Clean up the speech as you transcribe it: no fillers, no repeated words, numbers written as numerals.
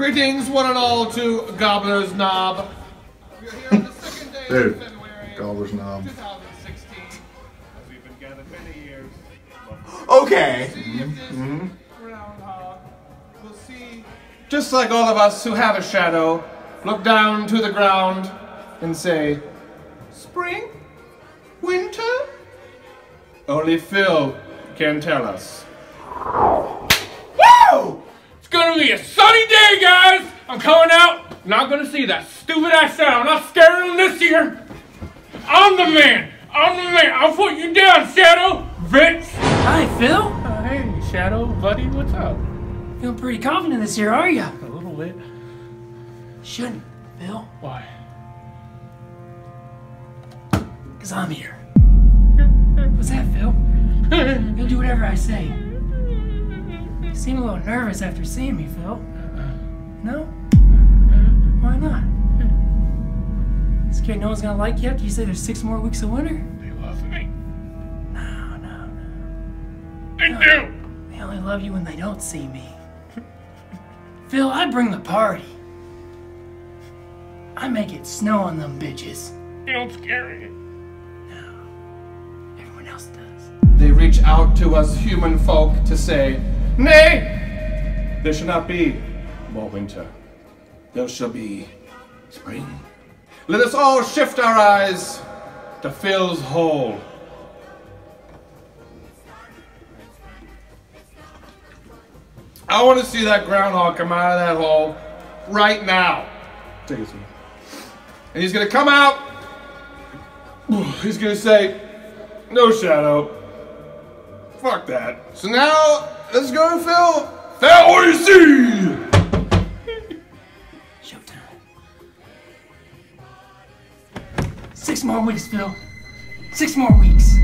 Greetings, one and all, to Gobbler's Knob. We're here on the second day of February, Gobbler's Knob. 2016. As we've been gathered many years. Okay. See if this groundhog will see, just like all of us who have a shadow, look down to the ground and say, spring? Winter? Only Phil can tell us. Woo! It's gonna be a sunny day, guys! I'm coming out, not gonna see that stupid ass shadow. I'm not scared of him this year. I'm the man! I'm the man! I'll put you down, Shadow! Bitch! Hi, Phil. Hey, Shadow, buddy, what's up? Feeling pretty confident this year, are ya? A little bit. Shouldn't, Phil. Why? Because I'm here. What's that, Phil? You'll do whatever I say. You seem a little nervous after seeing me, Phil. No? Why not? Scared no one's gonna like you after you say there's 6 more weeks of winter? They love me. No. They do! They only love you when they don't see me. Phil, I bring the party. I make it snow on them bitches. You don't scare me. No. Everyone else does. They reach out to us human folk to say, nay, there shall not be more winter. There shall be spring. Let us all shift our eyes to Phil's hole. I want to see that groundhog come out of that hole right now. Take it, sweetie. And he's going to come out. He's going to say, no, Shadow. Fuck that. So now, let's go, Phil. Phil, what do you see? Showtime. 6 more weeks, Phil. 6 more weeks.